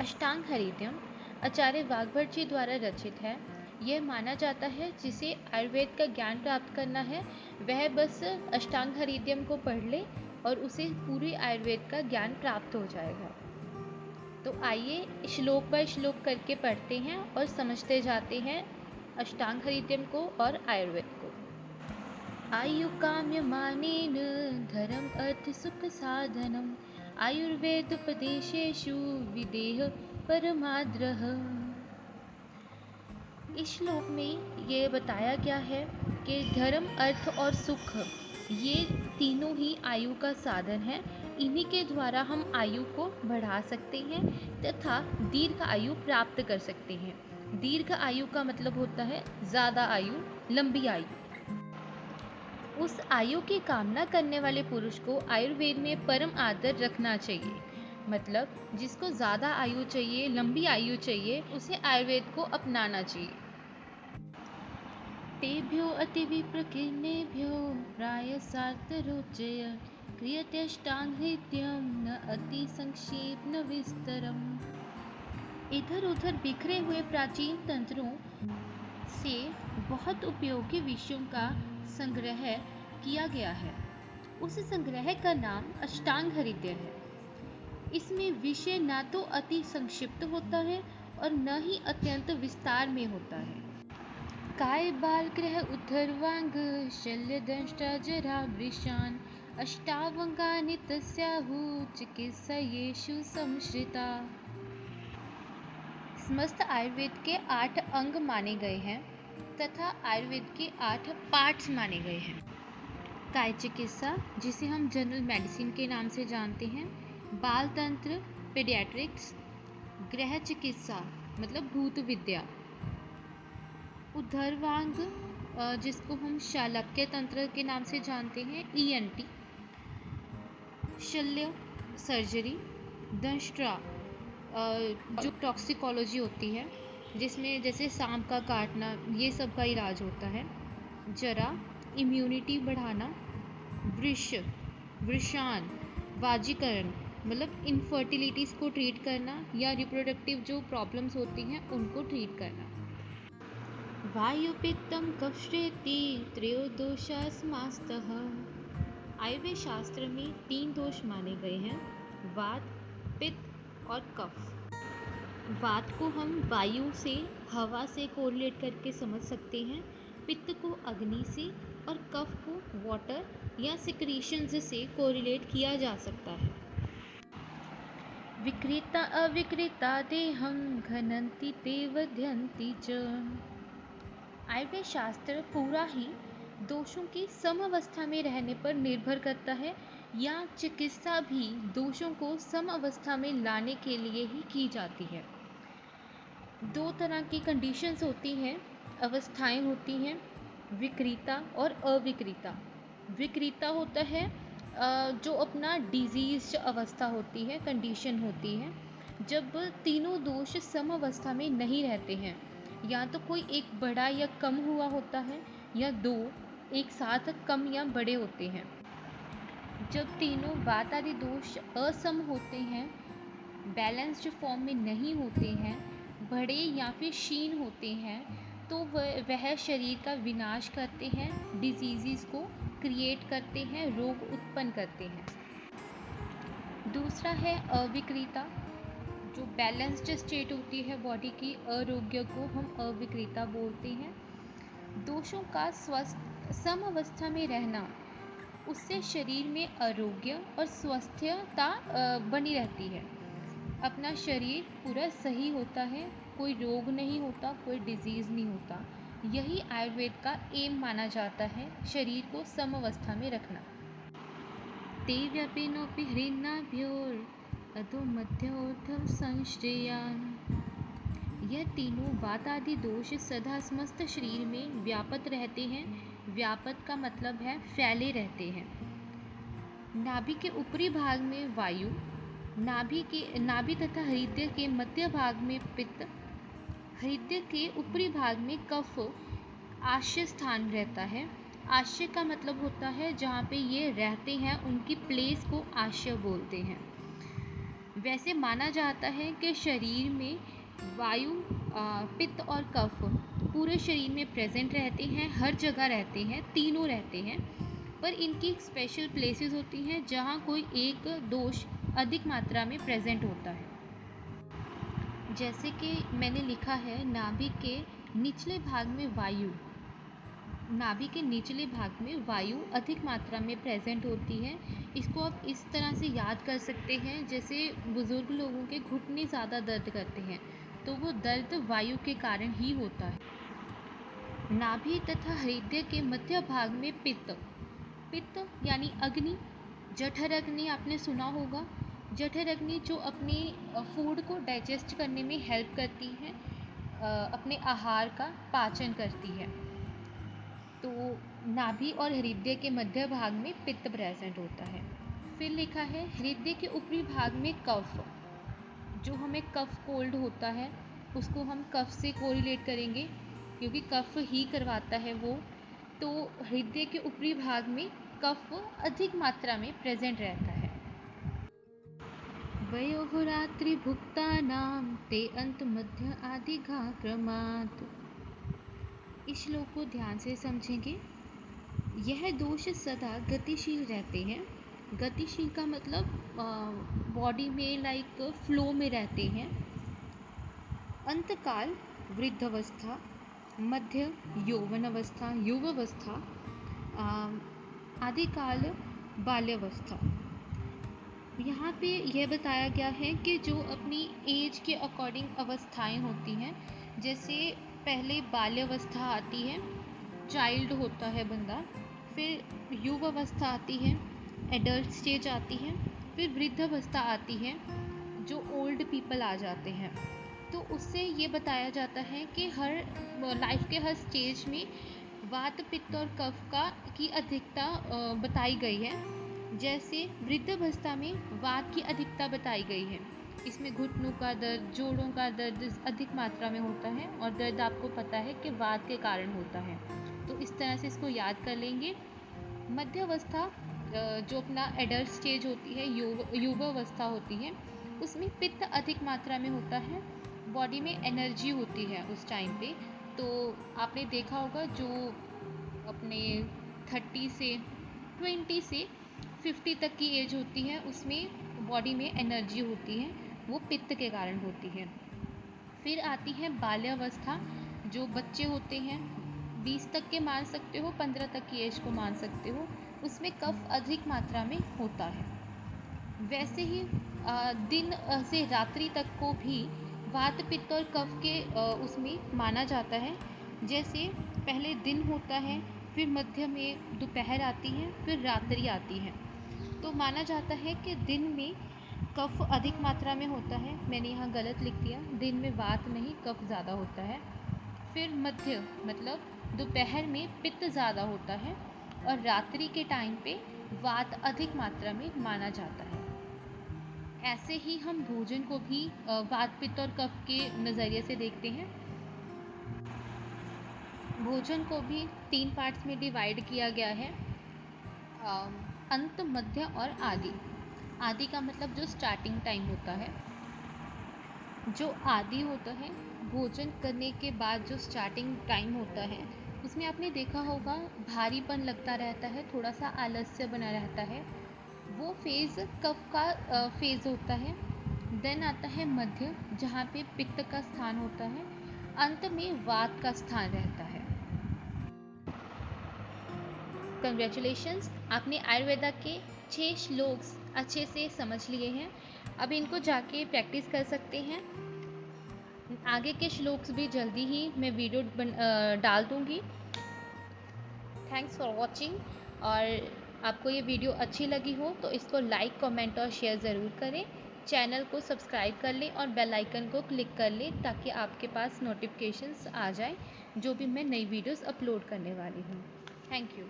अष्टांग हरिद्रम आचार्य वाग्भट जी द्वारा रचित है। यह माना जाता है जिसे आयुर्वेद का ज्ञान प्राप्त करना है वह बस अष्टांग हरिद्रम को पढ़ ले और उसे पूरी आयुर्वेद का ज्ञान प्राप्त हो जाएगा। तो आइए श्लोक बाय श्लोक करके पढ़ते हैं और समझते जाते हैं अष्टांग हरिद्रम को और आयुर्वेद को। आयु काम्य मानेन धर्म अर्थ सुख साधनम आयुर्वेद उपदेशेषु विदेह परमाद्रह। इस श्लोक में ये बताया गया है कि धर्म अर्थ और सुख ये तीनों ही आयु का साधन है। इन्हीं के द्वारा हम आयु को बढ़ा सकते हैं तथा दीर्घ आयु प्राप्त कर सकते हैं। दीर्घ आयु का मतलब होता है ज़्यादा आयु, लंबी आयु। उस आयु की कामना करने वाले पुरुष को आयुर्वेद में परम आदर रखना चाहिए। मतलब जिसको ज़्यादा आयु चाहिए, लंबी आयु चाहिए, उसे आयुर्वेद को अपनाना चाहिए। तेभ्यो अति विप्रकीर्णेभ्यो प्रायसार्थरोचय क्रियतेष्टांग हृद्यम न अति संक्षेप न विस्तरम। इधर उधर बिखरे हुए प्राचीन तंत्रों से बहुत उपयोगी विषयों का संग्रह किया गया है। उस संग्रह का नाम अष्टांग हरिद्र है। इसमें विषय न तो अति संक्षिप्त होता है और न ही अत्यंत विस्तार में होता है। काय बाल ग्रह उद्धर्वांग शल्य दंष्टा जरा वृषान अष्टावंगानि तस्याहु चिकित्सयेषु संश्रिता। समस्त आयुर्वेद के 8 अंग माने गए हैं तथा आयुर्वेद के 8 पार्ट्स माने गए हैं। काय चिकित्सा जिसे हम जनरल मेडिसिन के नाम से जानते हैं, बाल तंत्र पीडियाट्रिक्स, गृह चिकित्सा मतलब भूत विद्या, उद्धर्वांग जिसको हम शालक्य तंत्र के नाम से जानते हैं, ENT, शल्य सर्जरी, दंष्ट्रा जो टॉक्सिकोलॉजी होती है जिसमें जैसे सांप का काटना ये सब का इलाज होता है, जरा इम्यूनिटी बढ़ाना, वृषान वाजीकरण मतलब इनफर्टिलिटीज़ को ट्रीट करना या रिप्रोडक्टिव जो प्रॉब्लम्स होती हैं उनको ट्रीट करना। वायु पित्तम कफश्रेति त्रयोदोषास्मास्तः। आयुर्वेद शास्त्र में 3 दोष माने गए हैं, वात, पित्त और कफ। वात को हम वायु से, हवा से कोरिलेट करके समझ सकते हैं, पित्त को अग्नि से और कफ को वाटर या सिक्रीशंस से कोरिलेट किया जा सकता है। विकृता अविकृता देहं घनन्ति ते वध्यन्ति च। आयुर्वेद शास्त्र पूरा ही दोषों की समअवस्था में रहने पर निर्भर करता है या चिकित्सा भी दोषों को समअवस्था में लाने के लिए ही की जाती है। 2 तरह की कंडीशंस होती हैं, अवस्थाएं होती हैं, विकृता और अविकृता। विकृता होता है जो अपना डिजीज अवस्था होती है, कंडीशन होती है, जब तीनों दोष समअवस्था में नहीं रहते हैं, या तो कोई एक बड़ा या कम हुआ होता है या 2 एक साथ कम या बड़े होते हैं। जब तीनों वात आदि दोष असम होते हैं, बैलेंस्ड फॉर्म में नहीं होते हैं, बड़े या फिर क्षीण होते हैं, तो वह शरीर का विनाश करते हैं, डिजीज़ को क्रिएट करते हैं, रोग उत्पन्न करते हैं। दूसरा है अविकृता, जो बैलेंस्ड स्टेट होती है बॉडी की, आरोग्य को हम अविकृता बोलते हैं। दोषों का स्वस्थ समअवस्था में रहना, उससे शरीर में आरोग्य और स्वस्थता बनी रहती है। अपना शरीर पूरा सही होता है, कोई रोग नहीं होता, कोई डिजीज़ नहीं होता। यही आयुर्वेद का एम माना जाता है, शरीर को समअवस्था में रखना। ते व्यापिनोपि हृन्नाभ्योर अधो मध्योर्धम संश्रयान। यह तीनों वात आदि दोष सदा समस्त शरीर में व्यापत रहते हैं। व्यापत का मतलब है फैले रहते हैं। नाभि के ऊपरी भाग में वायु, नाभि तथा हृदय के मध्य भाग में पित्त, हृदय के ऊपरी भाग में कफ आश्रय स्थान रहता है। आश्रय का मतलब होता है जहाँ पे ये रहते हैं, उनकी प्लेस को आश्रय बोलते हैं। वैसे माना जाता है कि शरीर में वायु, पित्त और कफ पूरे शरीर में प्रेजेंट रहते हैं, हर जगह रहते हैं, तीनों रहते हैं। पर इनकी स्पेशल प्लेसेस होती हैं जहाँ कोई एक दोष अधिक मात्रा में प्रेजेंट होता है। जैसे कि मैंने लिखा है, नाभि के निचले भाग में वायु, नाभि के निचले भाग में वायु अधिक मात्रा में प्रेजेंट होती है। इसको आप इस तरह से याद कर सकते हैं, जैसे बुजुर्ग लोगों के घुटने ज़्यादा दर्द करते हैं तो वो दर्द वायु के कारण ही होता है। नाभि तथा हृदय के मध्य भाग में पित्त, पित्त यानी अग्नि, जठर अग्नि आपने सुना होगा। जठर अग्नि जो अपने फूड को डाइजेस्ट करने में हेल्प करती है, अपने आहार का पाचन करती है। तो नाभि और हृदय के मध्य भाग में पित्त प्रेजेंट होता है। फिर लिखा है, हृदय के ऊपरी भाग में कफ, जो हमें कफ कोल्ड होता है उसको हम कफ से कोरिलेट करेंगे क्योंकि कफ ही करवाता है वो। तो हृदय के ऊपरी भाग में कफ अधिक मात्रा में प्रेजेंट रहता है। वयोः रात्रिभुक्तानां ते अंत मध्य आदि घा क्रमात्। इस श्लोक को ध्यान से समझेंगे। यह दोष सदा गतिशील रहते हैं। गतिशील का मतलब बॉडी में लाइक फ्लो में रहते हैं। अंतकाल वृद्धावस्था, मध्य यौवन अवस्था, युवावस्था, आदिकाल बाल्यावस्था। यहाँ पे यह बताया गया है कि जो अपनी एज के अकॉर्डिंग अवस्थाएं होती हैं, जैसे पहले बाल्यावस्था आती है, चाइल्ड होता है बंदा, फिर युवावस्था आती है, एडल्ट स्टेज आती है, फिर वृद्धावस्था आती है, जो ओल्ड पीपल आ जाते हैं। तो उससे ये बताया जाता है कि हर लाइफ के हर स्टेज में वात, पित्त और कफ की अधिकता बताई गई है। जैसे वृद्धावस्था में वात की अधिकता बताई गई है। इसमें घुटनों का दर्द, जोड़ों का दर्द अधिक मात्रा में होता है और दर्द आपको पता है कि वात के कारण होता है। तो इस तरह से इसको याद कर लेंगे। मध्यावस्था जो अपना एडल्ट स्टेज होती है, युवावस्था होती है, उसमें पित्त अधिक मात्रा में होता है, बॉडी में एनर्जी होती है उस टाइम पे। तो आपने देखा होगा जो अपने 30 से 20 से 50 तक की एज होती है, उसमें बॉडी में एनर्जी होती है, वो पित्त के कारण होती है। फिर आती है बाल्यावस्था, जो बच्चे होते हैं, 20 तक के मान सकते हो, 15 तक की एज को मान सकते हो, उसमें कफ अधिक मात्रा में होता है। वैसे ही दिन से रात्रि तक को भी वात, पित्त और कफ के उसमें माना जाता है। जैसे पहले दिन होता है, फिर मध्य में दोपहर आती है, फिर रात्रि आती है। तो माना जाता है कि दिन में कफ अधिक मात्रा में होता है। मैंने यहाँ गलत लिख दिया, दिन में वात नहीं कफ ज़्यादा होता है। फिर मध्य मतलब दोपहर में पित्त ज़्यादा होता है और रात्रि के टाइम पे वात अधिक मात्रा में माना जाता है। ऐसे ही हम भोजन को भी वात, पित्त और कफ के नज़रिए से देखते हैं। भोजन को भी 3 पार्ट्स में डिवाइड किया गया है, अंत, मध्य और आदि। आदि का मतलब जो स्टार्टिंग टाइम होता है। जो आदि होता है, भोजन करने के बाद जो स्टार्टिंग टाइम होता है, उसमें आपने देखा होगा भारीपन लगता रहता है, थोड़ा सा आलस्य बना रहता है। वो फेज़ कफ का फेज़ होता है। देन आता है मध्य, जहाँ पे पित्त का स्थान होता है। अंत में वात का स्थान रहता है। कंग्रेचुलेशंस, आपने आयुर्वेदा के 6 श्लोक अच्छे से समझ लिए हैं। अब इनको जाके प्रैक्टिस कर सकते हैं। आगे के श्लोक्स भी जल्दी ही मैं वीडियो डाल दूँगी। Thanks for watching. और आपको ये वीडियो अच्छी लगी हो तो इसको लाइक, कमेंट और शेयर ज़रूर करें। चैनल को सब्सक्राइब कर लें और बेल आइकन को क्लिक कर लें ताकि आपके पास नोटिफिकेशंस आ जाए जो भी मैं नई वीडियोस अपलोड करने वाली हूँ। Thank you.